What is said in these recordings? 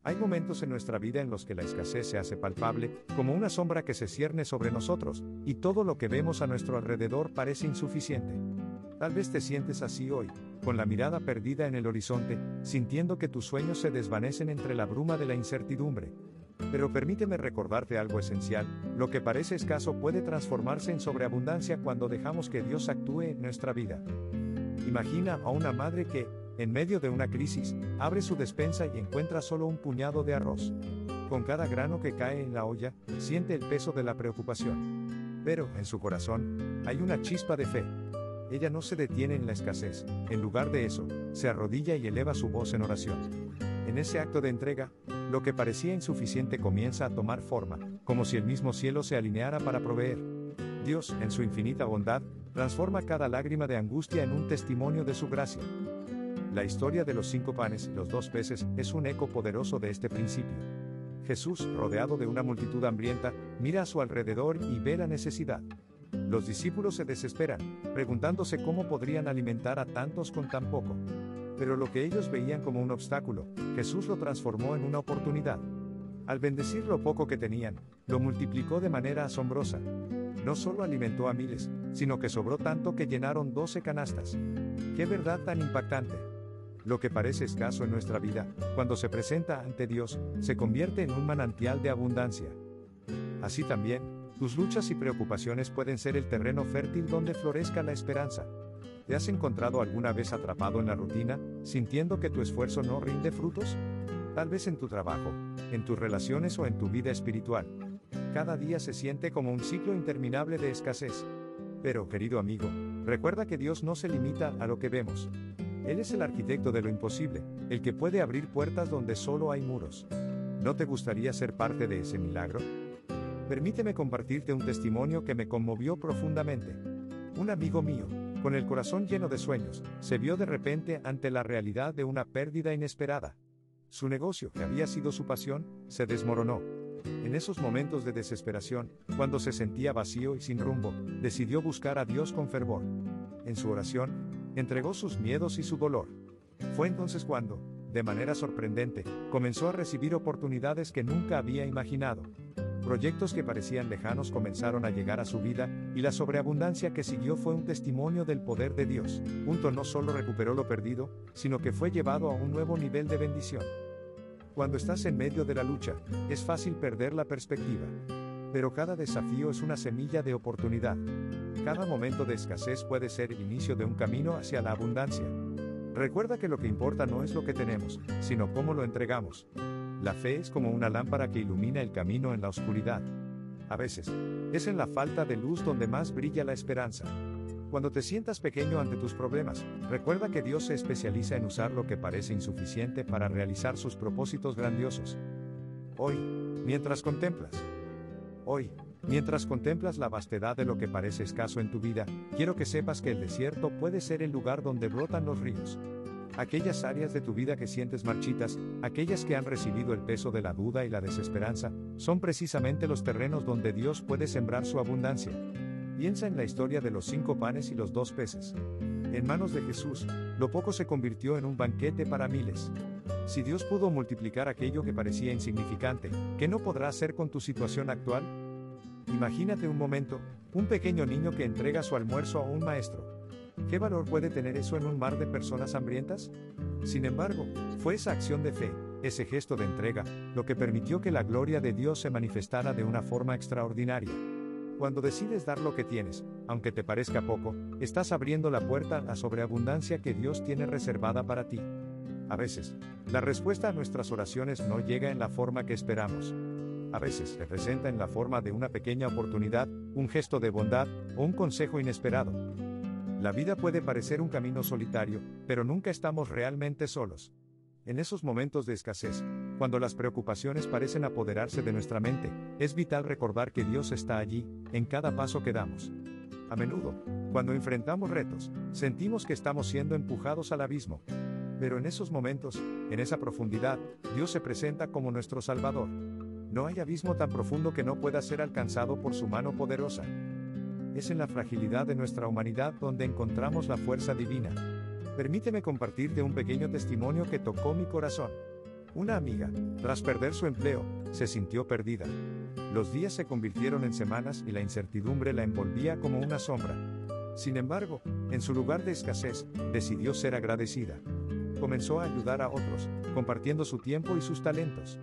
Hay momentos en nuestra vida en los que la escasez se hace palpable, como una sombra que se cierne sobre nosotros, y todo lo que vemos a nuestro alrededor parece insuficiente. Tal vez te sientes así hoy, con la mirada perdida en el horizonte, sintiendo que tus sueños se desvanecen entre la bruma de la incertidumbre. Pero permíteme recordarte algo esencial: lo que parece escaso puede transformarse en sobreabundancia cuando dejamos que Dios actúe en nuestra vida. Imagina a una madre que, en medio de una crisis, abre su despensa y encuentra solo un puñado de arroz. Con cada grano que cae en la olla, siente el peso de la preocupación. Pero, en su corazón, hay una chispa de fe. Ella no se detiene en la escasez, en lugar de eso, se arrodilla y eleva su voz en oración. En ese acto de entrega, lo que parecía insuficiente comienza a tomar forma, como si el mismo cielo se alineara para proveer. Dios, en su infinita bondad, transforma cada lágrima de angustia en un testimonio de su gracia. La historia de los 5 panes y los 2 peces es un eco poderoso de este principio. Jesús, rodeado de una multitud hambrienta, mira a su alrededor y ve la necesidad. Los discípulos se desesperan, preguntándose cómo podrían alimentar a tantos con tan poco. Pero lo que ellos veían como un obstáculo, Jesús lo transformó en una oportunidad. Al bendecir lo poco que tenían, lo multiplicó de manera asombrosa. No solo alimentó a miles, sino que sobró tanto que llenaron 12 canastas. ¡Qué verdad tan impactante! Lo que parece escaso en nuestra vida, cuando se presenta ante Dios, se convierte en un manantial de abundancia. Así también, tus luchas y preocupaciones pueden ser el terreno fértil donde florezca la esperanza. ¿Te has encontrado alguna vez atrapado en la rutina, sintiendo que tu esfuerzo no rinde frutos? Tal vez en tu trabajo, en tus relaciones o en tu vida espiritual. Cada día se siente como un ciclo interminable de escasez. Pero, querido amigo, recuerda que Dios no se limita a lo que vemos. Él es el arquitecto de lo imposible, el que puede abrir puertas donde solo hay muros. ¿No te gustaría ser parte de ese milagro? Permíteme compartirte un testimonio que me conmovió profundamente. Un amigo mío, con el corazón lleno de sueños, se vio de repente ante la realidad de una pérdida inesperada. Su negocio, que había sido su pasión, se desmoronó. En esos momentos de desesperación, cuando se sentía vacío y sin rumbo, decidió buscar a Dios con fervor. En su oración, entregó sus miedos y su dolor. Fue entonces cuando, de manera sorprendente, comenzó a recibir oportunidades que nunca había imaginado. Proyectos que parecían lejanos comenzaron a llegar a su vida, y la sobreabundancia que siguió fue un testimonio del poder de Dios. Punto. No solo recuperó lo perdido, sino que fue llevado a un nuevo nivel de bendición. Cuando estás en medio de la lucha, es fácil perder la perspectiva. Pero cada desafío es una semilla de oportunidad. Cada momento de escasez puede ser el inicio de un camino hacia la abundancia. Recuerda que lo que importa no es lo que tenemos, sino cómo lo entregamos. La fe es como una lámpara que ilumina el camino en la oscuridad. A veces, es en la falta de luz donde más brilla la esperanza. Cuando te sientas pequeño ante tus problemas, recuerda que Dios se especializa en usar lo que parece insuficiente para realizar sus propósitos grandiosos. Hoy, mientras contemplas la vastedad de lo que parece escaso en tu vida, quiero que sepas que el desierto puede ser el lugar donde brotan los ríos. Aquellas áreas de tu vida que sientes marchitas, aquellas que han recibido el peso de la duda y la desesperanza, son precisamente los terrenos donde Dios puede sembrar su abundancia. Piensa en la historia de los 5 panes y los 2 peces. En manos de Jesús, lo poco se convirtió en un banquete para miles. Si Dios pudo multiplicar aquello que parecía insignificante, ¿qué no podrá hacer con tu situación actual? Imagínate un momento, un pequeño niño que entrega su almuerzo a un maestro. ¿Qué valor puede tener eso en un mar de personas hambrientas? Sin embargo, fue esa acción de fe, ese gesto de entrega, lo que permitió que la gloria de Dios se manifestara de una forma extraordinaria. Cuando decides dar lo que tienes, aunque te parezca poco, estás abriendo la puerta a la sobreabundancia que Dios tiene reservada para ti. A veces, la respuesta a nuestras oraciones no llega en la forma que esperamos. A veces se presenta en la forma de una pequeña oportunidad, un gesto de bondad, o un consejo inesperado. La vida puede parecer un camino solitario, pero nunca estamos realmente solos. En esos momentos de escasez, cuando las preocupaciones parecen apoderarse de nuestra mente, es vital recordar que Dios está allí, en cada paso que damos. A menudo, cuando enfrentamos retos, sentimos que estamos siendo empujados al abismo. Pero en esos momentos, en esa profundidad, Dios se presenta como nuestro Salvador. No hay abismo tan profundo que no pueda ser alcanzado por su mano poderosa. Es en la fragilidad de nuestra humanidad donde encontramos la fuerza divina. Permíteme compartirte un pequeño testimonio que tocó mi corazón. Una amiga, tras perder su empleo, se sintió perdida. Los días se convirtieron en semanas y la incertidumbre la envolvía como una sombra. Sin embargo, en su lugar de escasez, decidió ser agradecida. Comenzó a ayudar a otros, compartiendo su tiempo y sus talentos.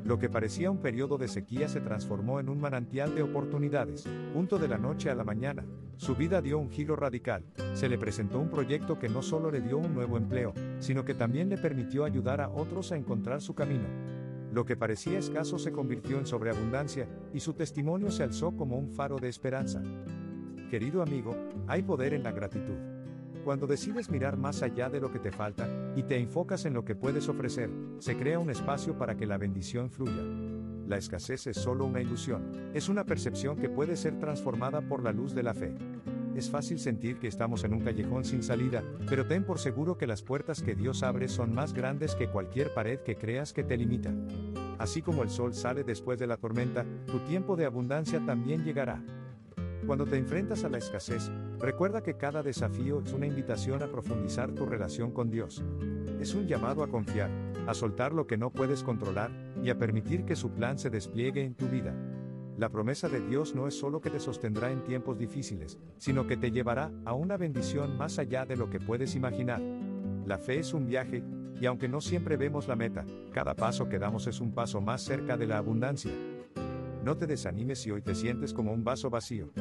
Lo que parecía un periodo de sequía se transformó en un manantial de oportunidades. Punto de la noche a la mañana, su vida dio un giro radical. Se le presentó un proyecto que no solo le dio un nuevo empleo, sino que también le permitió ayudar a otros a encontrar su camino. Lo que parecía escaso se convirtió en sobreabundancia, y su testimonio se alzó como un faro de esperanza. Querido amigo, hay poder en la gratitud. Cuando decides mirar más allá de lo que te falta, y te enfocas en lo que puedes ofrecer, se crea un espacio para que la bendición fluya. La escasez es solo una ilusión, es una percepción que puede ser transformada por la luz de la fe. Es fácil sentir que estamos en un callejón sin salida, pero ten por seguro que las puertas que Dios abre son más grandes que cualquier pared que creas que te limita. Así como el sol sale después de la tormenta, tu tiempo de abundancia también llegará. Cuando te enfrentas a la escasez, recuerda que cada desafío es una invitación a profundizar tu relación con Dios. Es un llamado a confiar, a soltar lo que no puedes controlar, y a permitir que su plan se despliegue en tu vida. La promesa de Dios no es solo que te sostendrá en tiempos difíciles, sino que te llevará a una bendición más allá de lo que puedes imaginar. La fe es un viaje, y aunque no siempre vemos la meta, cada paso que damos es un paso más cerca de la abundancia. No te desanimes si hoy te sientes como un vaso vacío.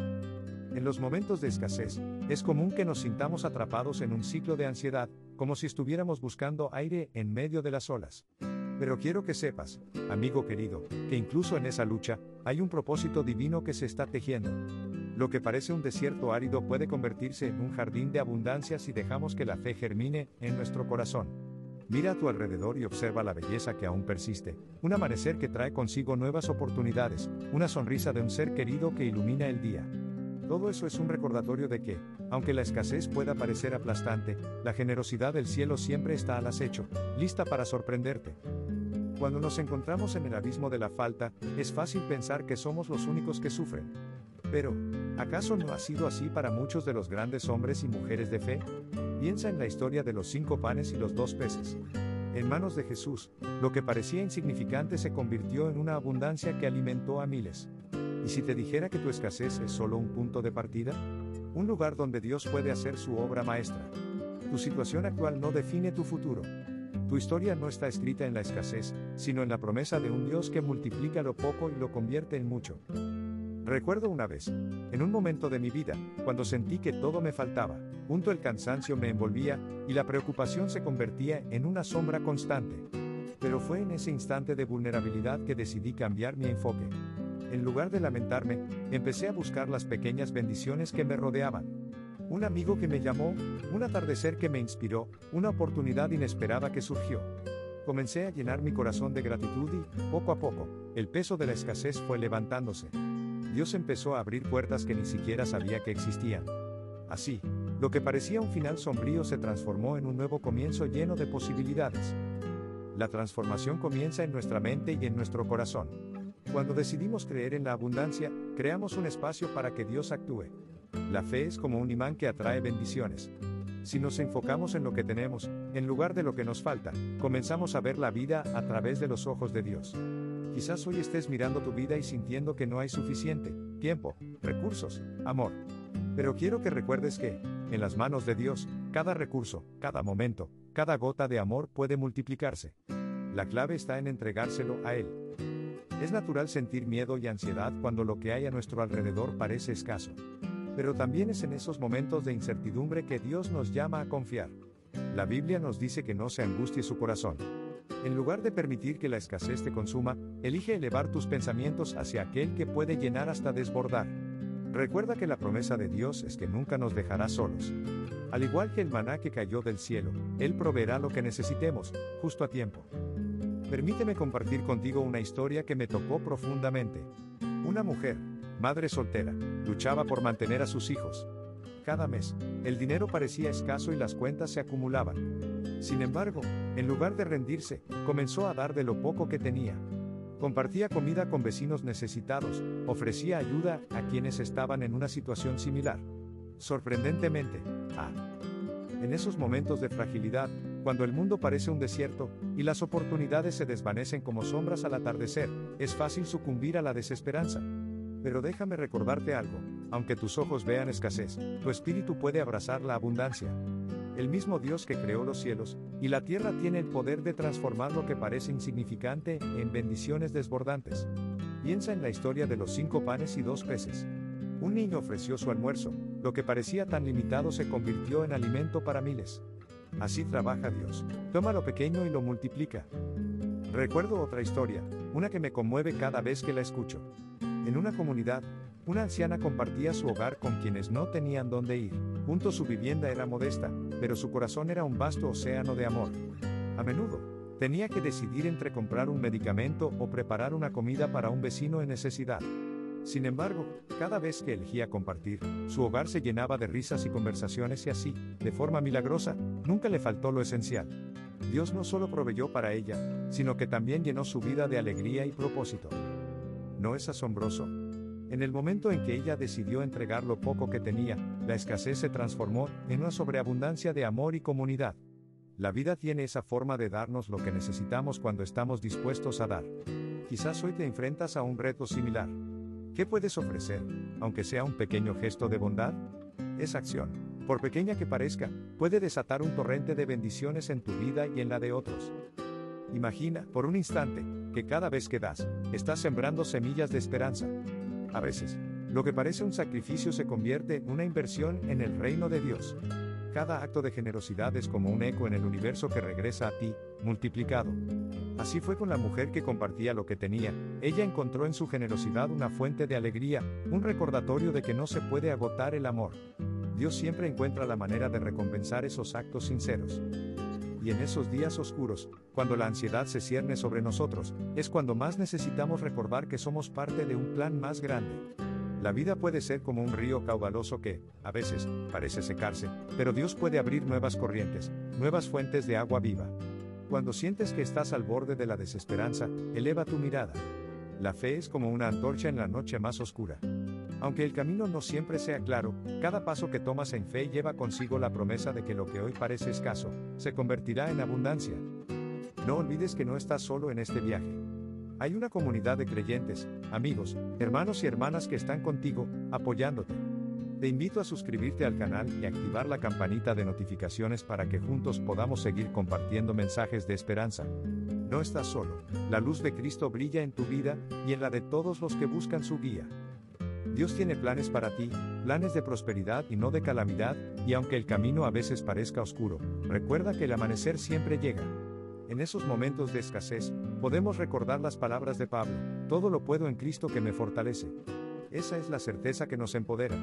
En los momentos de escasez, es común que nos sintamos atrapados en un ciclo de ansiedad, como si estuviéramos buscando aire en medio de las olas. Pero quiero que sepas, amigo querido, que incluso en esa lucha, hay un propósito divino que se está tejiendo. Lo que parece un desierto árido puede convertirse en un jardín de abundancia si dejamos que la fe germine en nuestro corazón. Mira a tu alrededor y observa la belleza que aún persiste, un amanecer que trae consigo nuevas oportunidades, una sonrisa de un ser querido que ilumina el día. Todo eso es un recordatorio de que, aunque la escasez pueda parecer aplastante, la generosidad del cielo siempre está al acecho, lista para sorprenderte. Cuando nos encontramos en el abismo de la falta, es fácil pensar que somos los únicos que sufren. Pero, ¿acaso no ha sido así para muchos de los grandes hombres y mujeres de fe? Piensa en la historia de los 5 panes y los 2 peces. En manos de Jesús, lo que parecía insignificante se convirtió en una abundancia que alimentó a miles. ¿Y si te dijera que tu escasez es solo un punto de partida? Un lugar donde Dios puede hacer su obra maestra. Tu situación actual no define tu futuro. Tu historia no está escrita en la escasez, sino en la promesa de un Dios que multiplica lo poco y lo convierte en mucho. Recuerdo una vez, en un momento de mi vida, cuando sentí que todo me faltaba, el cansancio me envolvía, y la preocupación se convertía en una sombra constante. Pero fue en ese instante de vulnerabilidad que decidí cambiar mi enfoque. En lugar de lamentarme, empecé a buscar las pequeñas bendiciones que me rodeaban. Un amigo que me llamó, un atardecer que me inspiró, una oportunidad inesperada que surgió. Comencé a llenar mi corazón de gratitud y, poco a poco, el peso de la escasez fue levantándose. Dios empezó a abrir puertas que ni siquiera sabía que existían. Así, lo que parecía un final sombrío se transformó en un nuevo comienzo lleno de posibilidades. La transformación comienza en nuestra mente y en nuestro corazón. Cuando decidimos creer en la abundancia, creamos un espacio para que Dios actúe. La fe es como un imán que atrae bendiciones. Si nos enfocamos en lo que tenemos, en lugar de lo que nos falta, comenzamos a ver la vida a través de los ojos de Dios. Quizás hoy estés mirando tu vida y sintiendo que no hay suficiente tiempo, recursos, amor. Pero quiero que recuerdes que, en las manos de Dios, cada recurso, cada momento, cada gota de amor puede multiplicarse. La clave está en entregárselo a Él. Es natural sentir miedo y ansiedad cuando lo que hay a nuestro alrededor parece escaso. Pero también es en esos momentos de incertidumbre que Dios nos llama a confiar. La Biblia nos dice que no se angustie su corazón. En lugar de permitir que la escasez te consuma, elige elevar tus pensamientos hacia aquel que puede llenar hasta desbordar. Recuerda que la promesa de Dios es que nunca nos dejará solos. Al igual que el maná que cayó del cielo, Él proveerá lo que necesitemos, justo a tiempo. Permíteme compartir contigo una historia que me tocó profundamente. Una mujer, madre soltera, luchaba por mantener a sus hijos. Cada mes, el dinero parecía escaso y las cuentas se acumulaban. Sin embargo, en lugar de rendirse, comenzó a dar de lo poco que tenía. Compartía comida con vecinos necesitados, ofrecía ayuda a quienes estaban en una situación similar. Sorprendentemente, en esos momentos de fragilidad, Cuando el mundo parece un desierto, y las oportunidades se desvanecen como sombras al atardecer, es fácil sucumbir a la desesperanza. Pero déjame recordarte algo, aunque tus ojos vean escasez, tu espíritu puede abrazar la abundancia. El mismo Dios que creó los cielos y la tierra tiene el poder de transformar lo que parece insignificante en bendiciones desbordantes. Piensa en la historia de los 5 panes y 2 peces. Un niño ofreció su almuerzo, lo que parecía tan limitado se convirtió en alimento para miles. Así trabaja Dios. Toma lo pequeño y lo multiplica. Recuerdo otra historia, una que me conmueve cada vez que la escucho. En una comunidad, una anciana compartía su hogar con quienes no tenían dónde ir. Juntos su vivienda era modesta, pero su corazón era un vasto océano de amor. A menudo, tenía que decidir entre comprar un medicamento o preparar una comida para un vecino en necesidad. Sin embargo, cada vez que elegía compartir, su hogar se llenaba de risas y conversaciones y así, de forma milagrosa, nunca le faltó lo esencial. Dios no solo proveyó para ella, sino que también llenó su vida de alegría y propósito. ¿No es asombroso? En el momento en que ella decidió entregar lo poco que tenía, la escasez se transformó en una sobreabundancia de amor y comunidad. La vida tiene esa forma de darnos lo que necesitamos cuando estamos dispuestos a dar. Quizás hoy te enfrentas a un reto similar. ¿Qué puedes ofrecer, aunque sea un pequeño gesto de bondad? Esa acción, por pequeña que parezca, puede desatar un torrente de bendiciones en tu vida y en la de otros. Imagina, por un instante, que cada vez que das, estás sembrando semillas de esperanza. A veces, lo que parece un sacrificio se convierte en una inversión en el reino de Dios. Cada acto de generosidad es como un eco en el universo que regresa a ti, multiplicado. Así fue con la mujer que compartía lo que tenía. Ella encontró en su generosidad una fuente de alegría, un recordatorio de que no se puede agotar el amor. Dios siempre encuentra la manera de recompensar esos actos sinceros. Y en esos días oscuros, cuando la ansiedad se cierne sobre nosotros, es cuando más necesitamos recordar que somos parte de un plan más grande. La vida puede ser como un río caudaloso que, a veces, parece secarse, pero Dios puede abrir nuevas corrientes, nuevas fuentes de agua viva. Cuando sientes que estás al borde de la desesperanza, eleva tu mirada. La fe es como una antorcha en la noche más oscura. Aunque el camino no siempre sea claro, cada paso que tomas en fe lleva consigo la promesa de que lo que hoy parece escaso, se convertirá en abundancia. No olvides que no estás solo en este viaje. Hay una comunidad de creyentes, amigos, hermanos y hermanas que están contigo, apoyándote. Te invito a suscribirte al canal y activar la campanita de notificaciones para que juntos podamos seguir compartiendo mensajes de esperanza. No estás solo. La luz de Cristo brilla en tu vida y en la de todos los que buscan su guía. Dios tiene planes para ti, planes de prosperidad y no de calamidad, y aunque el camino a veces parezca oscuro, recuerda que el amanecer siempre llega. En esos momentos de escasez, podemos recordar las palabras de Pablo: todo lo puedo en Cristo que me fortalece. Esa es la certeza que nos empodera.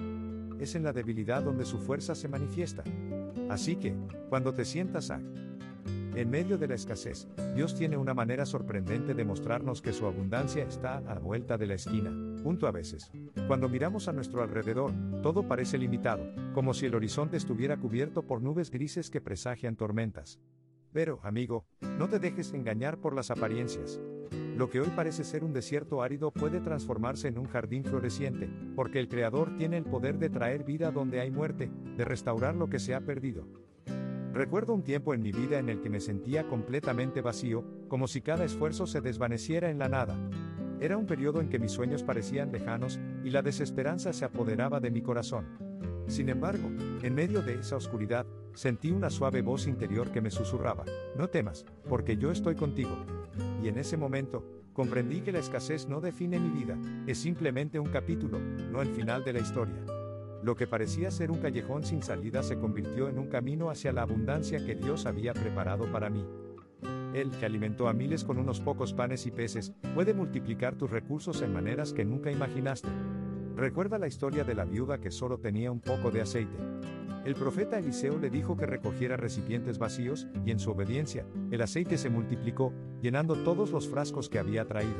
Es en la debilidad donde su fuerza se manifiesta. Así que, cuando te sientas en medio de la escasez, Dios tiene una manera sorprendente de mostrarnos que su abundancia está a la vuelta de la esquina. A veces, cuando miramos a nuestro alrededor, todo parece limitado, como si el horizonte estuviera cubierto por nubes grises que presagian tormentas. Pero, amigo, no te dejes engañar por las apariencias. Lo que hoy parece ser un desierto árido puede transformarse en un jardín floreciente, porque el Creador tiene el poder de traer vida donde hay muerte, de restaurar lo que se ha perdido. Recuerdo un tiempo en mi vida en el que me sentía completamente vacío, como si cada esfuerzo se desvaneciera en la nada. Era un periodo en que mis sueños parecían lejanos, y la desesperanza se apoderaba de mi corazón. Sin embargo, en medio de esa oscuridad, sentí una suave voz interior que me susurraba: no temas, porque yo estoy contigo. Y en ese momento, comprendí que la escasez no define mi vida, es simplemente un capítulo, no el final de la historia. Lo que parecía ser un callejón sin salida se convirtió en un camino hacia la abundancia que Dios había preparado para mí. Él, que alimentó a miles con unos pocos panes y peces, puede multiplicar tus recursos en maneras que nunca imaginaste. Recuerda la historia de la viuda que solo tenía un poco de aceite. El profeta Eliseo le dijo que recogiera recipientes vacíos, y en su obediencia, el aceite se multiplicó, llenando todos los frascos que había traído.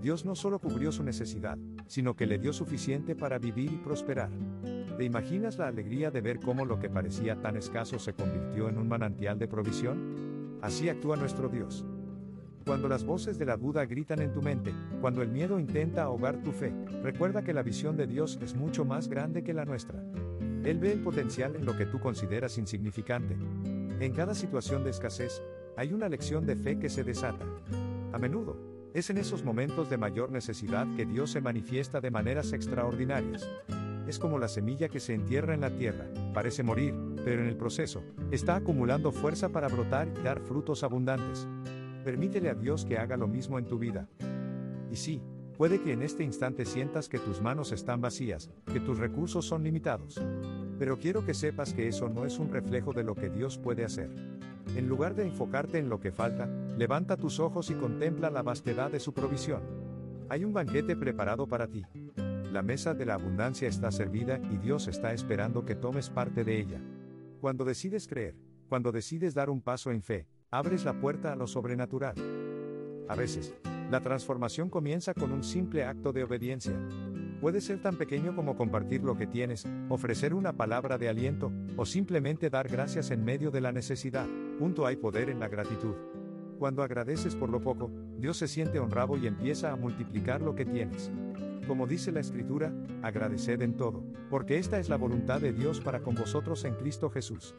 Dios no solo cubrió su necesidad, sino que le dio suficiente para vivir y prosperar. ¿Te imaginas la alegría de ver cómo lo que parecía tan escaso se convirtió en un manantial de provisión? Así actúa nuestro Dios. Cuando las voces de la duda gritan en tu mente, cuando el miedo intenta ahogar tu fe, recuerda que la visión de Dios es mucho más grande que la nuestra. Él ve el potencial en lo que tú consideras insignificante. En cada situación de escasez, hay una lección de fe que se desata. A menudo, es en esos momentos de mayor necesidad que Dios se manifiesta de maneras extraordinarias. Es como la semilla que se entierra en la tierra, parece morir, pero en el proceso, está acumulando fuerza para brotar y dar frutos abundantes. Permítele a Dios que haga lo mismo en tu vida. Y sí, puede que en este instante sientas que tus manos están vacías, que tus recursos son limitados. Pero quiero que sepas que eso no es un reflejo de lo que Dios puede hacer. En lugar de enfocarte en lo que falta, levanta tus ojos y contempla la vastedad de su provisión. Hay un banquete preparado para ti. La mesa de la abundancia está servida y Dios está esperando que tomes parte de ella. Cuando decides creer, cuando decides dar un paso en fe, abres la puerta a lo sobrenatural. A veces, la transformación comienza con un simple acto de obediencia. Puede ser tan pequeño como compartir lo que tienes, ofrecer una palabra de aliento, o simplemente dar gracias en medio de la necesidad. Hay poder en la gratitud. Cuando agradeces por lo poco, Dios se siente honrado y empieza a multiplicar lo que tienes. Como dice la Escritura, agradeced en todo, porque esta es la voluntad de Dios para con vosotros en Cristo Jesús.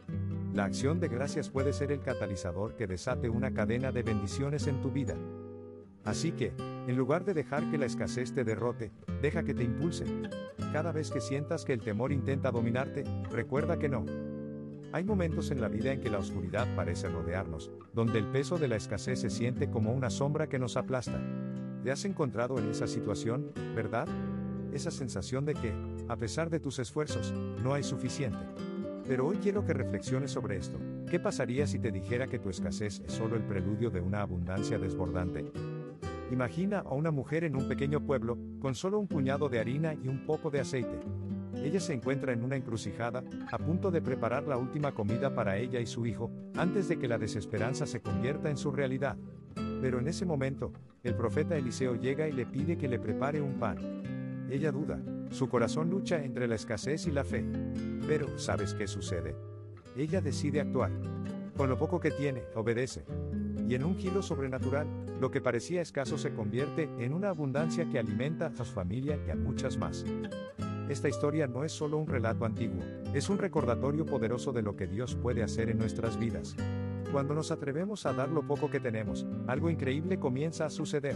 La acción de gracias puede ser el catalizador que desate una cadena de bendiciones en tu vida. Así que, en lugar de dejar que la escasez te derrote, deja que te impulse. Cada vez que sientas que el temor intenta dominarte, recuerda que no. Hay momentos en la vida en que la oscuridad parece rodearnos, donde el peso de la escasez se siente como una sombra que nos aplasta. ¿Te has encontrado en esa situación, verdad? Esa sensación de que, a pesar de tus esfuerzos, no hay suficiente. Pero hoy quiero que reflexiones sobre esto. ¿Qué pasaría si te dijera que tu escasez es solo el preludio de una abundancia desbordante? Imagina a una mujer en un pequeño pueblo, con solo un puñado de harina y un poco de aceite. Ella se encuentra en una encrucijada, a punto de preparar la última comida para ella y su hijo, antes de que la desesperanza se convierta en su realidad. Pero en ese momento, el profeta Eliseo llega y le pide que le prepare un pan. Ella duda, su corazón lucha entre la escasez y la fe. Pero, ¿sabes qué sucede? Ella decide actuar. Con lo poco que tiene, obedece. Y en un giro sobrenatural, lo que parecía escaso se convierte en una abundancia que alimenta a su familia y a muchas más. Esta historia no es solo un relato antiguo, es un recordatorio poderoso de lo que Dios puede hacer en nuestras vidas. Cuando nos atrevemos a dar lo poco que tenemos, algo increíble comienza a suceder.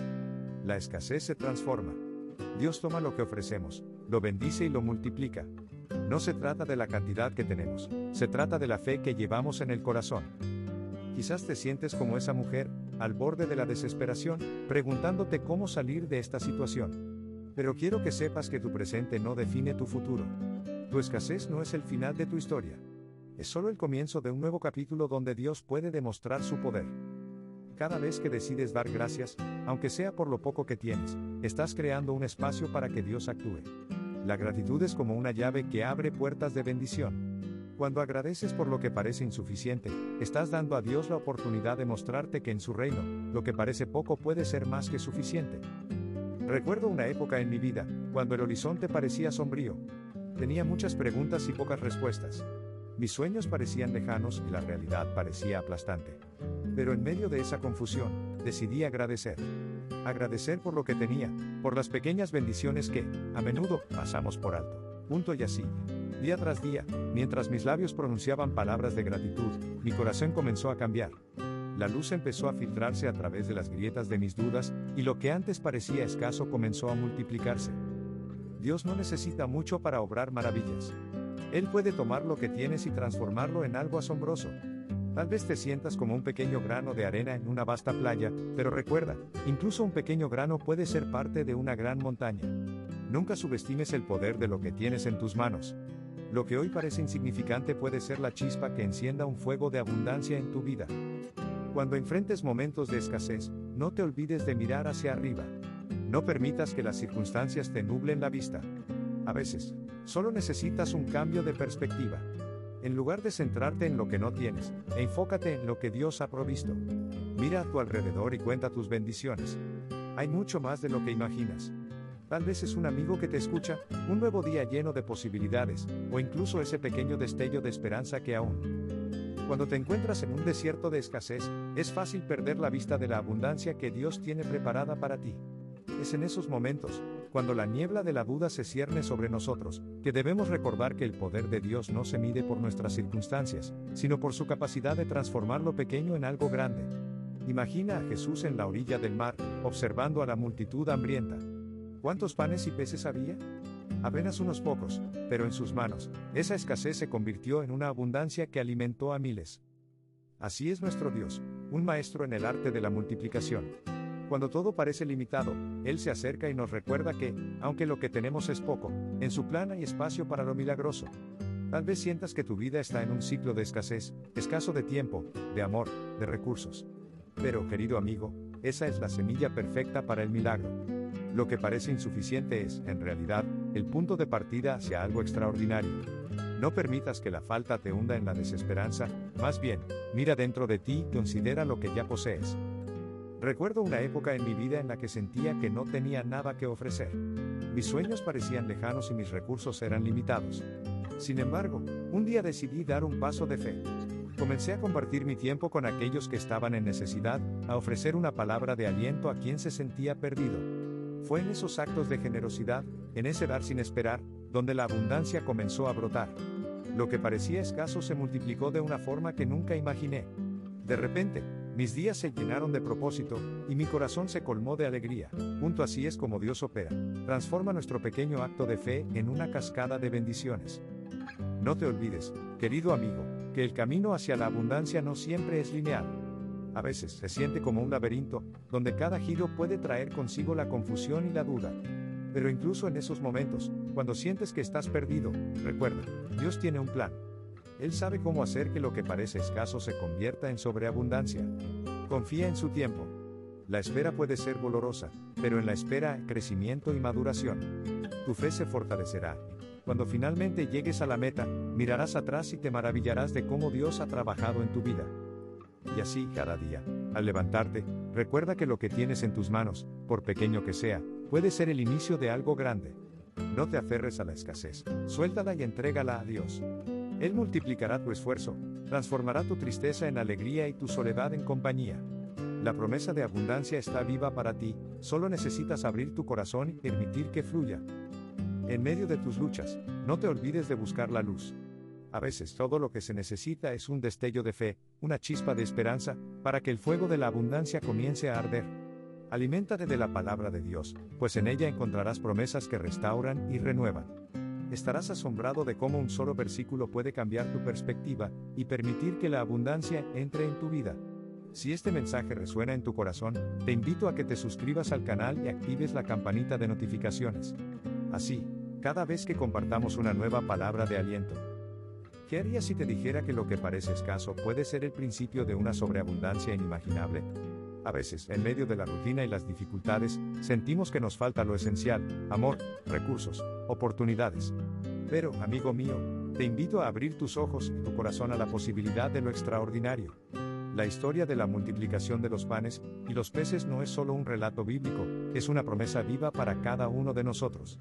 La escasez se transforma. Dios toma lo que ofrecemos, lo bendice y lo multiplica. No se trata de la cantidad que tenemos, se trata de la fe que llevamos en el corazón. Quizás te sientes como esa mujer, al borde de la desesperación, preguntándote cómo salir de esta situación. Pero quiero que sepas que tu presente no define tu futuro. Tu escasez no es el final de tu historia. Es solo el comienzo de un nuevo capítulo donde Dios puede demostrar su poder. Cada vez que decides dar gracias, aunque sea por lo poco que tienes, estás creando un espacio para que Dios actúe. La gratitud es como una llave que abre puertas de bendición. Cuando agradeces por lo que parece insuficiente, estás dando a Dios la oportunidad de mostrarte que en su reino, lo que parece poco puede ser más que suficiente. Recuerdo una época en mi vida, cuando el horizonte parecía sombrío. Tenía muchas preguntas y pocas respuestas. Mis sueños parecían lejanos y la realidad parecía aplastante. Pero en medio de esa confusión, decidí agradecer. Agradecer por lo que tenía, por las pequeñas bendiciones que, a menudo, pasamos por alto. Y así, día tras día, mientras mis labios pronunciaban palabras de gratitud, mi corazón comenzó a cambiar. La luz empezó a filtrarse a través de las grietas de mis dudas, y lo que antes parecía escaso comenzó a multiplicarse. Dios no necesita mucho para obrar maravillas. Él puede tomar lo que tienes y transformarlo en algo asombroso. Tal vez te sientas como un pequeño grano de arena en una vasta playa, pero recuerda, incluso un pequeño grano puede ser parte de una gran montaña. Nunca subestimes el poder de lo que tienes en tus manos. Lo que hoy parece insignificante puede ser la chispa que encienda un fuego de abundancia en tu vida. Cuando enfrentes momentos de escasez, no te olvides de mirar hacia arriba. No permitas que las circunstancias te nublen la vista. A veces, solo necesitas un cambio de perspectiva. En lugar de centrarte en lo que no tienes, enfócate en lo que Dios ha provisto. Mira a tu alrededor y cuenta tus bendiciones. Hay mucho más de lo que imaginas. Tal vez es un amigo que te escucha, un nuevo día lleno de posibilidades, o incluso ese pequeño destello de esperanza que aún. Cuando te encuentras en un desierto de escasez, es fácil perder la vista de la abundancia que Dios tiene preparada para ti. Es en esos momentos, cuando la niebla de la duda se cierne sobre nosotros, que debemos recordar que el poder de Dios no se mide por nuestras circunstancias, sino por su capacidad de transformar lo pequeño en algo grande. Imagina a Jesús en la orilla del mar, observando a la multitud hambrienta. ¿Cuántos panes y peces había? Apenas unos pocos, pero en sus manos, esa escasez se convirtió en una abundancia que alimentó a miles. Así es nuestro Dios, un maestro en el arte de la multiplicación. Cuando todo parece limitado, Él se acerca y nos recuerda que, aunque lo que tenemos es poco, en su plan hay espacio para lo milagroso. Tal vez sientas que tu vida está en un ciclo de escasez, escaso de tiempo, de amor, de recursos. Pero, querido amigo, esa es la semilla perfecta para el milagro. Lo que parece insuficiente es, en realidad, el punto de partida hacia algo extraordinario. No permitas que la falta te hunda en la desesperanza, más bien, mira dentro de ti y considera lo que ya posees. Recuerdo una época en mi vida en la que sentía que no tenía nada que ofrecer. Mis sueños parecían lejanos y mis recursos eran limitados. Sin embargo, un día decidí dar un paso de fe. Comencé a compartir mi tiempo con aquellos que estaban en necesidad, a ofrecer una palabra de aliento a quien se sentía perdido. Fue en esos actos de generosidad, en ese dar sin esperar, donde la abundancia comenzó a brotar. Lo que parecía escaso se multiplicó de una forma que nunca imaginé. De repente, mis días se llenaron de propósito, y mi corazón se colmó de alegría. Así es como Dios opera. Transforma nuestro pequeño acto de fe en una cascada de bendiciones. No te olvides, querido amigo, que el camino hacia la abundancia no siempre es lineal. A veces se siente como un laberinto, donde cada giro puede traer consigo la confusión y la duda. Pero incluso en esos momentos, cuando sientes que estás perdido, recuerda, Dios tiene un plan. Él sabe cómo hacer que lo que parece escaso se convierta en sobreabundancia. Confía en su tiempo. La espera puede ser dolorosa, pero en la espera hay crecimiento y maduración. Tu fe se fortalecerá. Cuando finalmente llegues a la meta, mirarás atrás y te maravillarás de cómo Dios ha trabajado en tu vida. Y así cada día, al levantarte, recuerda que lo que tienes en tus manos, por pequeño que sea, puede ser el inicio de algo grande. No te aferres a la escasez, suéltala y entrégala a Dios. Él multiplicará tu esfuerzo, transformará tu tristeza en alegría y tu soledad en compañía. La promesa de abundancia está viva para ti, solo necesitas abrir tu corazón y permitir que fluya. En medio de tus luchas, no te olvides de buscar la luz. A veces todo lo que se necesita es un destello de fe, una chispa de esperanza, para que el fuego de la abundancia comience a arder. Aliméntate de la palabra de Dios, pues en ella encontrarás promesas que restauran y renuevan. Estarás asombrado de cómo un solo versículo puede cambiar tu perspectiva y permitir que la abundancia entre en tu vida. Si este mensaje resuena en tu corazón, te invito a que te suscribas al canal y actives la campanita de notificaciones. Así, cada vez que compartamos una nueva palabra de aliento. ¿Qué harías si te dijera que lo que parece escaso puede ser el principio de una sobreabundancia inimaginable? A veces, en medio de la rutina y las dificultades, sentimos que nos falta lo esencial: amor, recursos, oportunidades. Pero, amigo mío, te invito a abrir tus ojos y tu corazón a la posibilidad de lo extraordinario. La historia de la multiplicación de los panes y los peces no es solo un relato bíblico, es una promesa viva para cada uno de nosotros.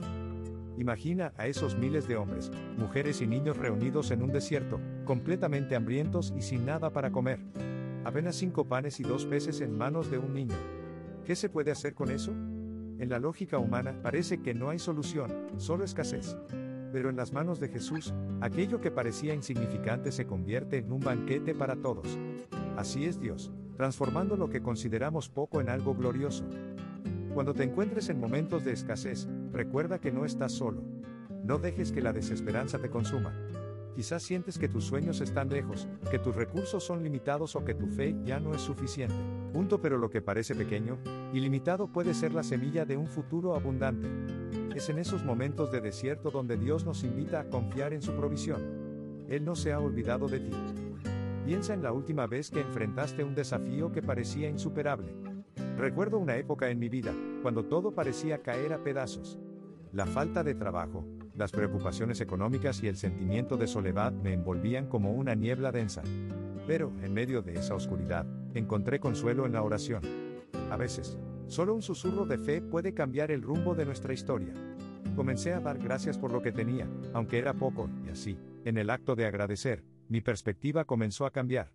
Imagina a esos miles de hombres, mujeres y niños reunidos en un desierto, completamente hambrientos y sin nada para comer. Apenas 5 panes y 2 peces en manos de un niño. ¿Qué se puede hacer con eso? En la lógica humana, parece que no hay solución, solo escasez. Pero en las manos de Jesús, aquello que parecía insignificante se convierte en un banquete para todos. Así es Dios, transformando lo que consideramos poco en algo glorioso. Cuando te encuentres en momentos de escasez, recuerda que no estás solo. No dejes que la desesperanza te consuma. Quizás sientes que tus sueños están lejos, que tus recursos son limitados o que tu fe ya no es suficiente. Pero lo que parece pequeño y limitado puede ser la semilla de un futuro abundante. Es en esos momentos de desierto donde Dios nos invita a confiar en su provisión. Él no se ha olvidado de ti. Piensa en la última vez que enfrentaste un desafío que parecía insuperable. Recuerdo una época en mi vida, cuando todo parecía caer a pedazos. La falta de trabajo, las preocupaciones económicas y el sentimiento de soledad me envolvían como una niebla densa. Pero, en medio de esa oscuridad, encontré consuelo en la oración. A veces, solo un susurro de fe puede cambiar el rumbo de nuestra historia. Comencé a dar gracias por lo que tenía, aunque era poco, y así, en el acto de agradecer, mi perspectiva comenzó a cambiar.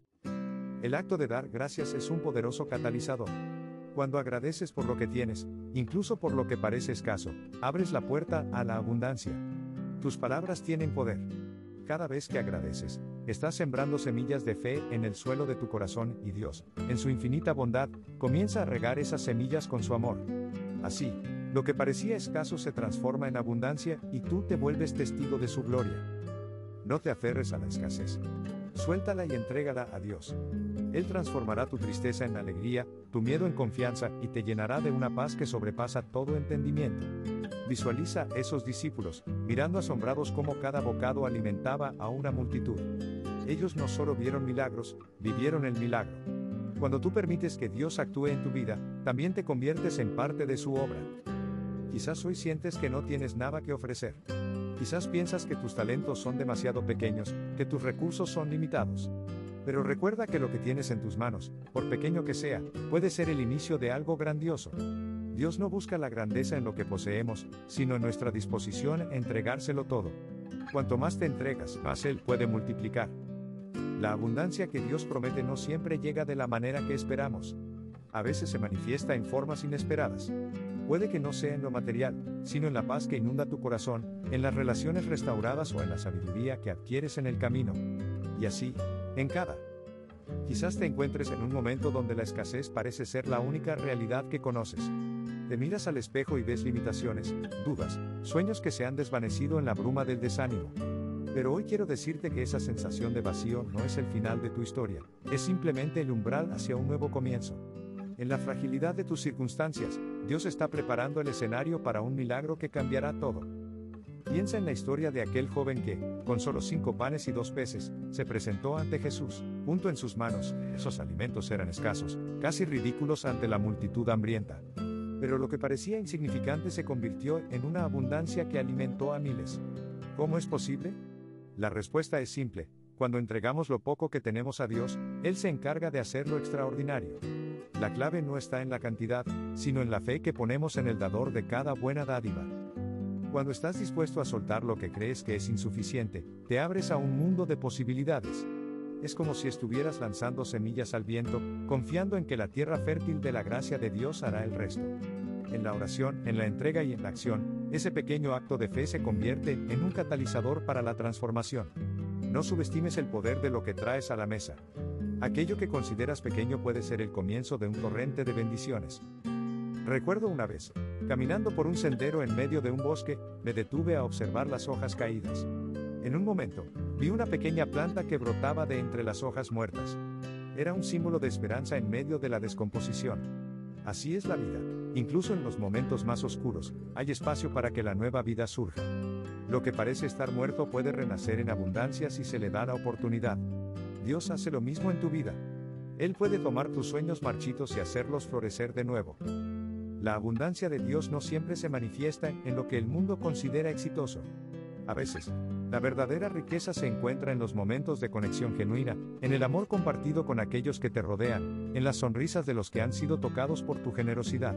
El acto de dar gracias es un poderoso catalizador. Cuando agradeces por lo que tienes, incluso por lo que parece escaso, abres la puerta a la abundancia. Tus palabras tienen poder. Cada vez que agradeces, estás sembrando semillas de fe en el suelo de tu corazón y Dios, en su infinita bondad, comienza a regar esas semillas con su amor. Así, lo que parecía escaso se transforma en abundancia y tú te vuelves testigo de su gloria. No te aferres a la escasez. Suéltala y entrégala a Dios. Él transformará tu tristeza en alegría, tu miedo en confianza y te llenará de una paz que sobrepasa todo entendimiento. Visualiza a esos discípulos, mirando asombrados cómo cada bocado alimentaba a una multitud. Ellos no solo vieron milagros, vivieron el milagro. Cuando tú permites que Dios actúe en tu vida, también te conviertes en parte de su obra. Quizás hoy sientes que no tienes nada que ofrecer. Quizás piensas que tus talentos son demasiado pequeños, que tus recursos son limitados. Pero recuerda que lo que tienes en tus manos, por pequeño que sea, puede ser el inicio de algo grandioso. Dios no busca la grandeza en lo que poseemos, sino en nuestra disposición a entregárselo todo. Cuanto más te entregas, más Él puede multiplicar. La abundancia que Dios promete no siempre llega de la manera que esperamos. A veces se manifiesta en formas inesperadas. Puede que no sea en lo material, sino en la paz que inunda tu corazón, en las relaciones restauradas o en la sabiduría que adquieres en el camino. Y así, en cada. Quizás te encuentres en un momento donde la escasez parece ser la única realidad que conoces. Te miras al espejo y ves limitaciones, dudas, sueños que se han desvanecido en la bruma del desánimo. Pero hoy quiero decirte que esa sensación de vacío no es el final de tu historia, es simplemente el umbral hacia un nuevo comienzo. En la fragilidad de tus circunstancias, Dios está preparando el escenario para un milagro que cambiará todo. Piensa en la historia de aquel joven que, con solo 5 panes y 2 peces, se presentó ante Jesús, junto en sus manos. Esos alimentos eran escasos, casi ridículos ante la multitud hambrienta. Pero lo que parecía insignificante se convirtió en una abundancia que alimentó a miles. ¿Cómo es posible? La respuesta es simple: cuando entregamos lo poco que tenemos a Dios, Él se encarga de hacerlo extraordinario. La clave no está en la cantidad, sino en la fe que ponemos en el dador de cada buena dádiva. Cuando estás dispuesto a soltar lo que crees que es insuficiente, te abres a un mundo de posibilidades. Es como si estuvieras lanzando semillas al viento, confiando en que la tierra fértil de la gracia de Dios hará el resto. En la oración, en la entrega y en la acción, ese pequeño acto de fe se convierte en un catalizador para la transformación. No subestimes el poder de lo que traes a la mesa. Aquello que consideras pequeño puede ser el comienzo de un torrente de bendiciones. Recuerdo una vez, caminando por un sendero en medio de un bosque, me detuve a observar las hojas caídas. En un momento, vi una pequeña planta que brotaba de entre las hojas muertas. Era un símbolo de esperanza en medio de la descomposición. Así es la vida. Incluso en los momentos más oscuros, hay espacio para que la nueva vida surja. Lo que parece estar muerto puede renacer en abundancia si se le da la oportunidad. Dios hace lo mismo en tu vida. Él puede tomar tus sueños marchitos y hacerlos florecer de nuevo. La abundancia de Dios no siempre se manifiesta en lo que el mundo considera exitoso. A veces, la verdadera riqueza se encuentra en los momentos de conexión genuina, en el amor compartido con aquellos que te rodean, en las sonrisas de los que han sido tocados por tu generosidad.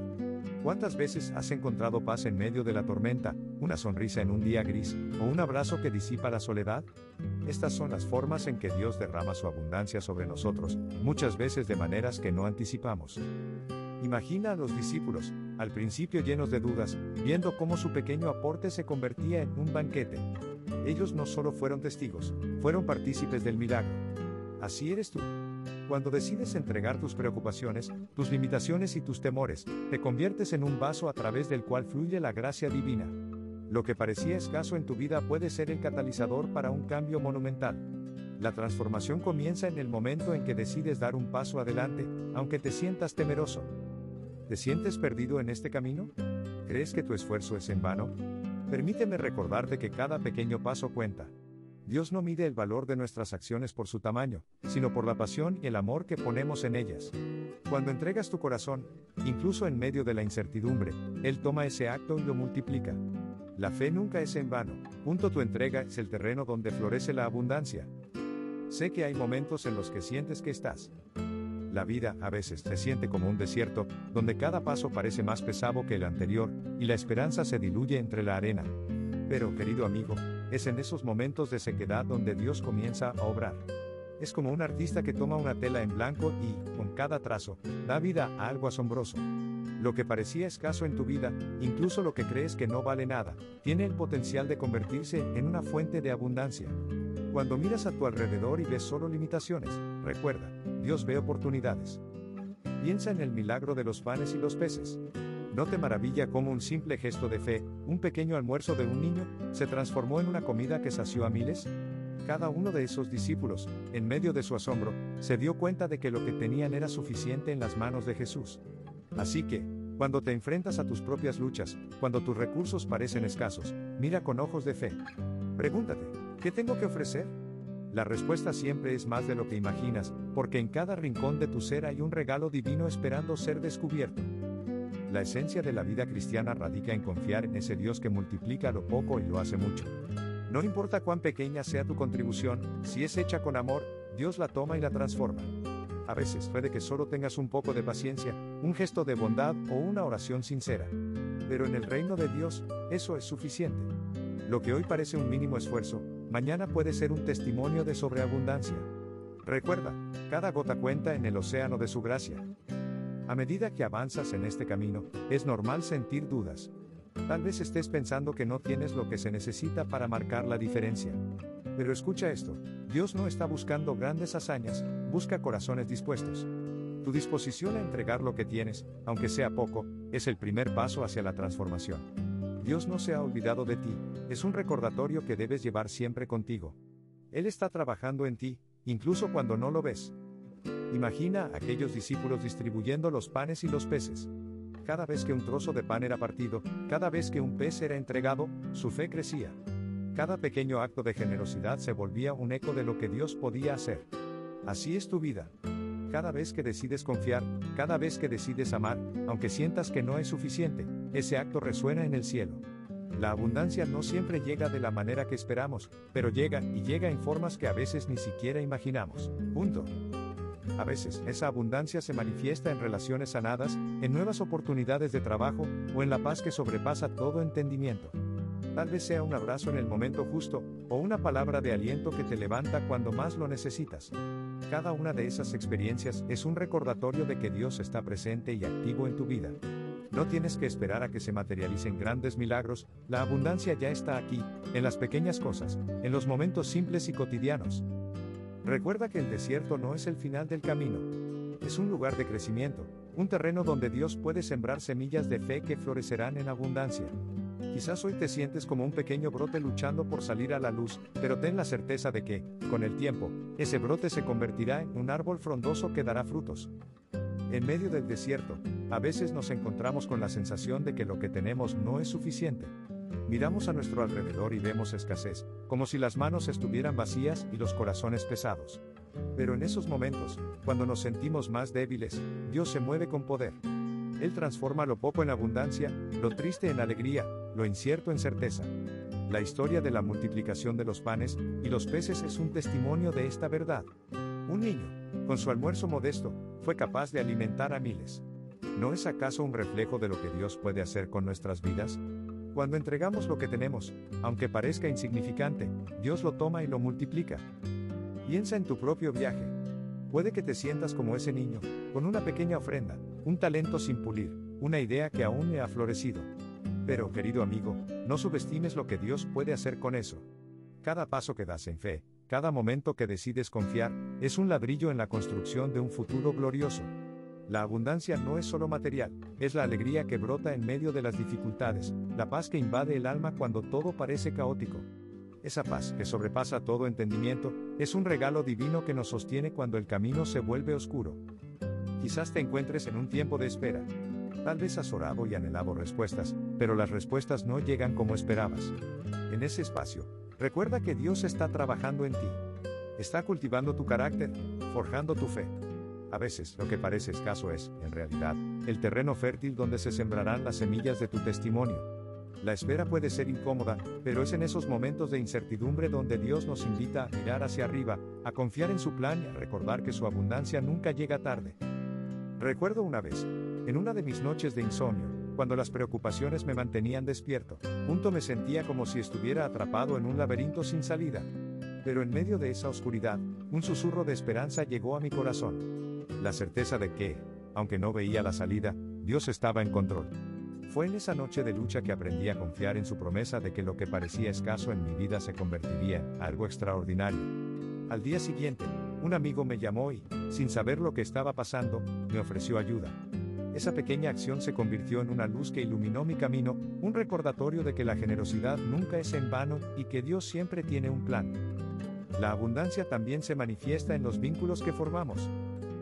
¿Cuántas veces has encontrado paz en medio de la tormenta, una sonrisa en un día gris, o un abrazo que disipa la soledad? Estas son las formas en que Dios derrama su abundancia sobre nosotros, muchas veces de maneras que no anticipamos. Imagina a los discípulos, al principio llenos de dudas, viendo cómo su pequeño aporte se convertía en un banquete. Ellos no solo fueron testigos, fueron partícipes del milagro. Así eres tú. Cuando decides entregar tus preocupaciones, tus limitaciones y tus temores, te conviertes en un vaso a través del cual fluye la gracia divina. Lo que parecía escaso en tu vida puede ser el catalizador para un cambio monumental. La transformación comienza en el momento en que decides dar un paso adelante, aunque te sientas temeroso. ¿Te sientes perdido en este camino? ¿Crees que tu esfuerzo es en vano? Permíteme recordarte que cada pequeño paso cuenta. Dios no mide el valor de nuestras acciones por su tamaño, sino por la pasión y el amor que ponemos en ellas. Cuando entregas tu corazón, incluso en medio de la incertidumbre, Él toma ese acto y lo multiplica. La fe nunca es en vano. Tu entrega es el terreno donde florece la abundancia. Sé que hay momentos en los que sientes que estás. La vida, a veces, se siente como un desierto, donde cada paso parece más pesado que el anterior, y la esperanza se diluye entre la arena. Pero, querido amigo, es en esos momentos de sequedad donde Dios comienza a obrar. Es como un artista que toma una tela en blanco y, con cada trazo, da vida a algo asombroso. Lo que parecía escaso en tu vida, incluso lo que crees que no vale nada, tiene el potencial de convertirse en una fuente de abundancia. Cuando miras a tu alrededor y ves solo limitaciones, recuerda, Dios ve oportunidades. Piensa en el milagro de los panes y los peces. ¿No te maravilla cómo un simple gesto de fe, un pequeño almuerzo de un niño, se transformó en una comida que sació a miles? Cada uno de esos discípulos, en medio de su asombro, se dio cuenta de que lo que tenían era suficiente en las manos de Jesús. Así que, cuando te enfrentas a tus propias luchas, cuando tus recursos parecen escasos, mira con ojos de fe. Pregúntate, ¿qué tengo que ofrecer? La respuesta siempre es más de lo que imaginas, porque en cada rincón de tu ser hay un regalo divino esperando ser descubierto. La esencia de la vida cristiana radica en confiar en ese Dios que multiplica lo poco y lo hace mucho. No importa cuán pequeña sea tu contribución, si es hecha con amor, Dios la toma y la transforma. A veces puede que solo tengas un poco de paciencia, un gesto de bondad o una oración sincera. Pero en el reino de Dios, eso es suficiente. Lo que hoy parece un mínimo esfuerzo, mañana puede ser un testimonio de sobreabundancia. Recuerda, cada gota cuenta en el océano de su gracia. A medida que avanzas en este camino, es normal sentir dudas. Tal vez estés pensando que no tienes lo que se necesita para marcar la diferencia. Pero escucha esto, Dios no está buscando grandes hazañas, busca corazones dispuestos. Tu disposición a entregar lo que tienes, aunque sea poco, es el primer paso hacia la transformación. Dios no se ha olvidado de ti, es un recordatorio que debes llevar siempre contigo. Él está trabajando en ti, incluso cuando no lo ves. Imagina a aquellos discípulos distribuyendo los panes y los peces. Cada vez que un trozo de pan era partido, cada vez que un pez era entregado, su fe crecía. Cada pequeño acto de generosidad se volvía un eco de lo que Dios podía hacer. Así es tu vida. Cada vez que decides confiar, cada vez que decides amar, aunque sientas que no es suficiente, ese acto resuena en el cielo. La abundancia no siempre llega de la manera que esperamos, pero llega y llega en formas que a veces ni siquiera imaginamos. Punto. A veces, esa abundancia se manifiesta en relaciones sanadas, en nuevas oportunidades de trabajo, o en la paz que sobrepasa todo entendimiento. Tal vez sea un abrazo en el momento justo, o una palabra de aliento que te levanta cuando más lo necesitas. Cada una de esas experiencias es un recordatorio de que Dios está presente y activo en tu vida. No tienes que esperar a que se materialicen grandes milagros, la abundancia ya está aquí, en las pequeñas cosas, en los momentos simples y cotidianos. Recuerda que el desierto no es el final del camino. Es un lugar de crecimiento, un terreno donde Dios puede sembrar semillas de fe que florecerán en abundancia. Quizás hoy te sientes como un pequeño brote luchando por salir a la luz, pero ten la certeza de que, con el tiempo, ese brote se convertirá en un árbol frondoso que dará frutos. En medio del desierto, a veces nos encontramos con la sensación de que lo que tenemos no es suficiente. Miramos a nuestro alrededor y vemos escasez, como si las manos estuvieran vacías y los corazones pesados. Pero en esos momentos, cuando nos sentimos más débiles, Dios se mueve con poder. Él transforma lo poco en abundancia, lo triste en alegría, lo incierto en certeza. La historia de la multiplicación de los panes y los peces es un testimonio de esta verdad. Un niño, con su almuerzo modesto, fue capaz de alimentar a miles. ¿No es acaso un reflejo de lo que Dios puede hacer con nuestras vidas? Cuando entregamos lo que tenemos, aunque parezca insignificante, Dios lo toma y lo multiplica. Piensa en tu propio viaje. Puede que te sientas como ese niño, con una pequeña ofrenda, un talento sin pulir, una idea que aún no ha florecido. Pero, querido amigo, no subestimes lo que Dios puede hacer con eso. Cada paso que das en fe, cada momento que decides confiar, es un ladrillo en la construcción de un futuro glorioso. La abundancia no es solo material, es la alegría que brota en medio de las dificultades, la paz que invade el alma cuando todo parece caótico. Esa paz, que sobrepasa todo entendimiento, es un regalo divino que nos sostiene cuando el camino se vuelve oscuro. Quizás te encuentres en un tiempo de espera. Tal vez has orado y anhelado respuestas, pero las respuestas no llegan como esperabas. En ese espacio, recuerda que Dios está trabajando en ti. Está cultivando tu carácter, forjando tu fe. A veces, lo que parece escaso es, en realidad, el terreno fértil donde se sembrarán las semillas de tu testimonio. La espera puede ser incómoda, pero es en esos momentos de incertidumbre donde Dios nos invita a mirar hacia arriba, a confiar en su plan y a recordar que su abundancia nunca llega tarde. Recuerdo una vez, en una de mis noches de insomnio, cuando las preocupaciones me mantenían despierto, me sentía como si estuviera atrapado en un laberinto sin salida. Pero en medio de esa oscuridad, un susurro de esperanza llegó a mi corazón. La certeza de que, aunque no veía la salida, Dios estaba en control. Fue en esa noche de lucha que aprendí a confiar en su promesa de que lo que parecía escaso en mi vida se convertiría en algo extraordinario. Al día siguiente, un amigo me llamó y, sin saber lo que estaba pasando, me ofreció ayuda. Esa pequeña acción se convirtió en una luz que iluminó mi camino, un recordatorio de que la generosidad nunca es en vano y que Dios siempre tiene un plan. La abundancia también se manifiesta en los vínculos que formamos.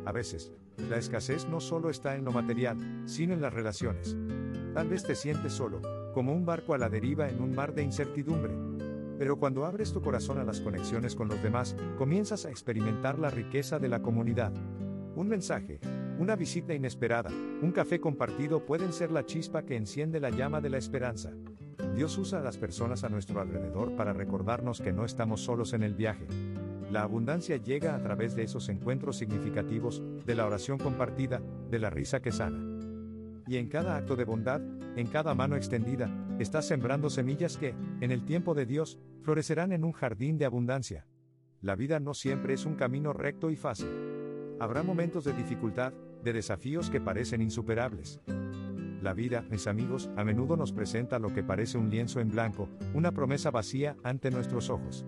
A veces, la escasez no solo está en lo material, sino en las relaciones. Tal vez te sientes solo, como un barco a la deriva en un mar de incertidumbre. Pero cuando abres tu corazón a las conexiones con los demás, comienzas a experimentar la riqueza de la comunidad. Un mensaje, una visita inesperada, un café compartido pueden ser la chispa que enciende la llama de la esperanza. Dios usa a las personas a nuestro alrededor para recordarnos que no estamos solos en el viaje. La abundancia llega a través de esos encuentros significativos, de la oración compartida, de la risa que sana. Y en cada acto de bondad, en cada mano extendida, estás sembrando semillas que, en el tiempo de Dios, florecerán en un jardín de abundancia. La vida no siempre es un camino recto y fácil. Habrá momentos de dificultad, de desafíos que parecen insuperables. La vida, mis amigos, a menudo nos presenta lo que parece un lienzo en blanco, una promesa vacía ante nuestros ojos.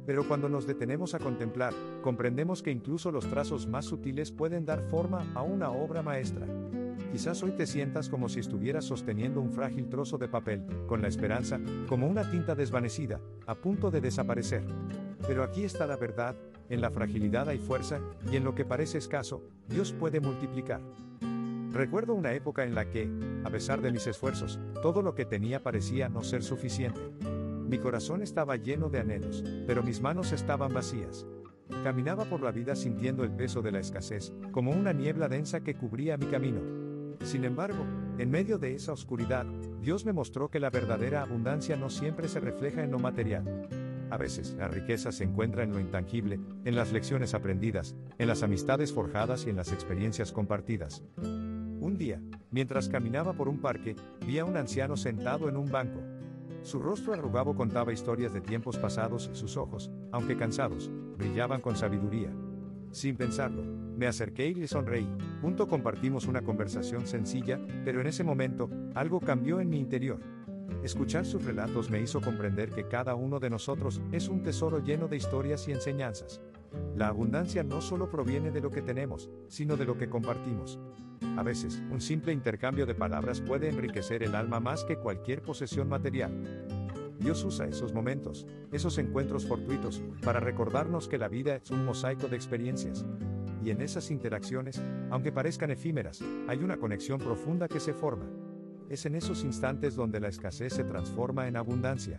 Pero cuando nos detenemos a contemplar, comprendemos que incluso los trazos más sutiles pueden dar forma a una obra maestra. Quizás hoy te sientas como si estuvieras sosteniendo un frágil trozo de papel, con la esperanza, como una tinta desvanecida, a punto de desaparecer. Pero aquí está la verdad, en la fragilidad hay fuerza, y en lo que parece escaso, Dios puede multiplicar. Recuerdo una época en la que, a pesar de mis esfuerzos, todo lo que tenía parecía no ser suficiente. Mi corazón estaba lleno de anhelos, pero mis manos estaban vacías. Caminaba por la vida sintiendo el peso de la escasez, como una niebla densa que cubría mi camino. Sin embargo, en medio de esa oscuridad, Dios me mostró que la verdadera abundancia no siempre se refleja en lo material. A veces, la riqueza se encuentra en lo intangible, en las lecciones aprendidas, en las amistades forjadas y en las experiencias compartidas. Un día, mientras caminaba por un parque, vi a un anciano sentado en un banco. Su rostro arrugado contaba historias de tiempos pasados y sus ojos, aunque cansados, brillaban con sabiduría. Sin pensarlo, me acerqué y le sonreí. Juntos compartimos una conversación sencilla, pero en ese momento, algo cambió en mi interior. Escuchar sus relatos me hizo comprender que cada uno de nosotros es un tesoro lleno de historias y enseñanzas. La abundancia no solo proviene de lo que tenemos, sino de lo que compartimos. A veces, un simple intercambio de palabras puede enriquecer el alma más que cualquier posesión material. Dios usa esos momentos, esos encuentros fortuitos, para recordarnos que la vida es un mosaico de experiencias. Y en esas interacciones, aunque parezcan efímeras, hay una conexión profunda que se forma. Es en esos instantes donde la escasez se transforma en abundancia.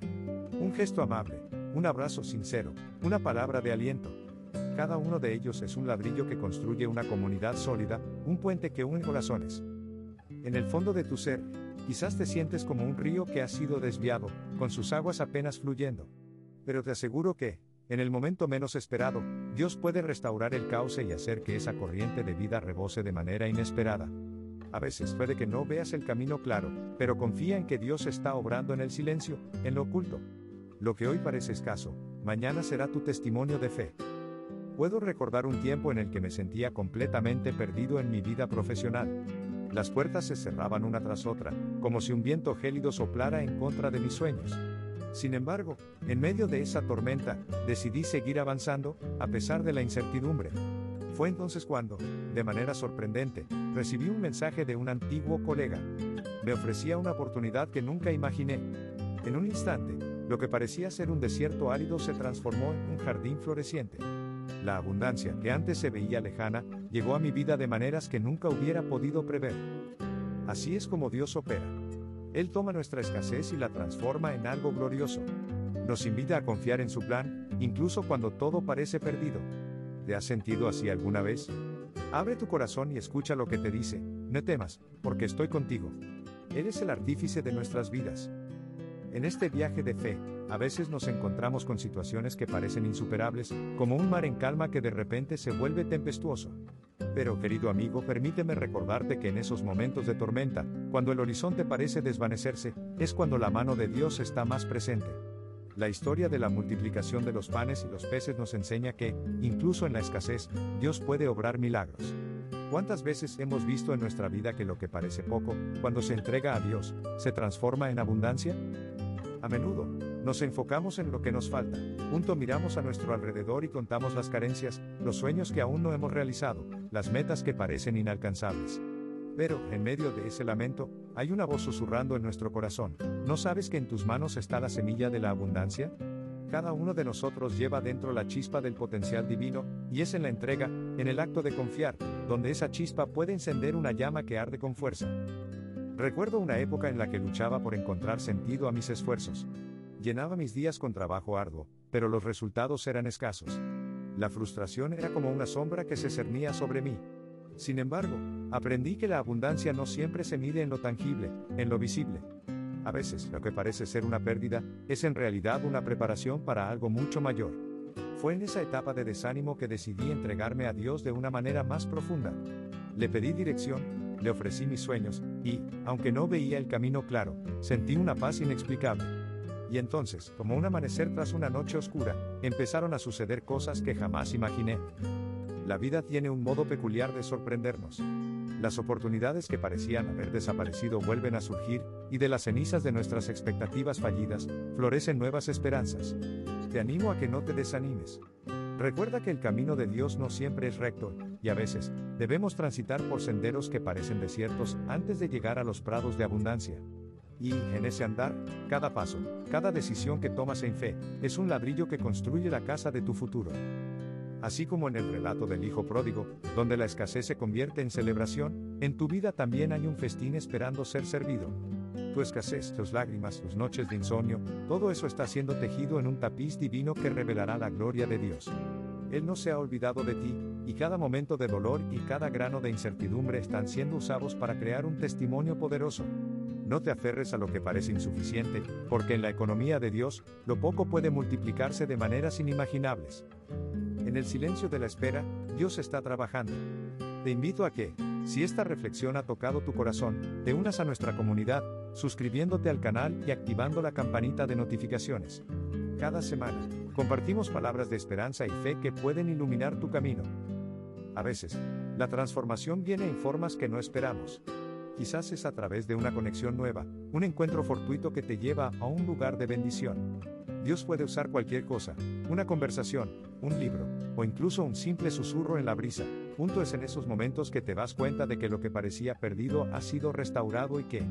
Un gesto amable, un abrazo sincero, una palabra de aliento. Cada uno de ellos es un ladrillo que construye una comunidad sólida, un puente que une corazones. En el fondo de tu ser, quizás te sientes como un río que ha sido desviado, con sus aguas apenas fluyendo. Pero te aseguro que, en el momento menos esperado, Dios puede restaurar el cauce y hacer que esa corriente de vida rebose de manera inesperada. A veces puede que no veas el camino claro, pero confía en que Dios está obrando en el silencio, en lo oculto. Lo que hoy parece escaso, mañana será tu testimonio de fe. Puedo recordar un tiempo en el que me sentía completamente perdido en mi vida profesional. Las puertas se cerraban una tras otra, como si un viento gélido soplara en contra de mis sueños. Sin embargo, en medio de esa tormenta, decidí seguir avanzando, a pesar de la incertidumbre. Fue entonces cuando, de manera sorprendente, recibí un mensaje de un antiguo colega. Me ofrecía una oportunidad que nunca imaginé. En un instante, lo que parecía ser un desierto árido se transformó en un jardín floreciente. La abundancia, que antes se veía lejana, llegó a mi vida de maneras que nunca hubiera podido prever. Así es como Dios opera. Él toma nuestra escasez y la transforma en algo glorioso. Nos invita a confiar en su plan, incluso cuando todo parece perdido. ¿Te has sentido así alguna vez? Abre tu corazón y escucha lo que te dice: no temas, porque estoy contigo. Él es el artífice de nuestras vidas. En este viaje de fe, a veces nos encontramos con situaciones que parecen insuperables, como un mar en calma que de repente se vuelve tempestuoso. Pero, querido amigo, permíteme recordarte que en esos momentos de tormenta, cuando el horizonte parece desvanecerse, es cuando la mano de Dios está más presente. La historia de la multiplicación de los panes y los peces nos enseña que, incluso en la escasez, Dios puede obrar milagros. ¿Cuántas veces hemos visto en nuestra vida que lo que parece poco, cuando se entrega a Dios, se transforma en abundancia? A menudo, nos enfocamos en lo que nos falta, miramos a nuestro alrededor y contamos las carencias, los sueños que aún no hemos realizado, las metas que parecen inalcanzables. Pero, en medio de ese lamento, hay una voz susurrando en nuestro corazón: ¿no sabes que en tus manos está la semilla de la abundancia? Cada uno de nosotros lleva dentro la chispa del potencial divino, y es en la entrega, en el acto de confiar, donde esa chispa puede encender una llama que arde con fuerza. Recuerdo una época en la que luchaba por encontrar sentido a mis esfuerzos. Llenaba mis días con trabajo arduo, pero los resultados eran escasos. La frustración era como una sombra que se cernía sobre mí. Sin embargo, aprendí que la abundancia no siempre se mide en lo tangible, en lo visible. A veces, lo que parece ser una pérdida, es en realidad una preparación para algo mucho mayor. Fue en esa etapa de desánimo que decidí entregarme a Dios de una manera más profunda. Le pedí dirección, le ofrecí mis sueños, y, aunque no veía el camino claro, sentí una paz inexplicable. Y entonces, como un amanecer tras una noche oscura, empezaron a suceder cosas que jamás imaginé. La vida tiene un modo peculiar de sorprendernos. Las oportunidades que parecían haber desaparecido vuelven a surgir, y de las cenizas de nuestras expectativas fallidas, florecen nuevas esperanzas. Te animo a que no te desanimes. Recuerda que el camino de Dios no siempre es recto, y a veces, debemos transitar por senderos que parecen desiertos antes de llegar a los prados de abundancia. Y, en ese andar, cada paso, cada decisión que tomas en fe, es un ladrillo que construye la casa de tu futuro. Así como en el relato del hijo pródigo, donde la escasez se convierte en celebración, en tu vida también hay un festín esperando ser servido. Tu escasez, tus lágrimas, tus noches de insomnio, todo eso está siendo tejido en un tapiz divino que revelará la gloria de Dios. Él no se ha olvidado de ti, y cada momento de dolor y cada grano de incertidumbre están siendo usados para crear un testimonio poderoso. No te aferres a lo que parece insuficiente, porque en la economía de Dios, lo poco puede multiplicarse de maneras inimaginables. En el silencio de la espera, Dios está trabajando. Te invito a que, si esta reflexión ha tocado tu corazón, te unas a nuestra comunidad, suscribiéndote al canal y activando la campanita de notificaciones. Cada semana, compartimos palabras de esperanza y fe que pueden iluminar tu camino. A veces, la transformación viene en formas que no esperamos. Quizás es a través de una conexión nueva, un encuentro fortuito que te lleva a un lugar de bendición. Dios puede usar cualquier cosa, una conversación, un libro, o incluso un simple susurro en la brisa. Es en esos momentos que te das cuenta de que lo que parecía perdido ha sido restaurado y que,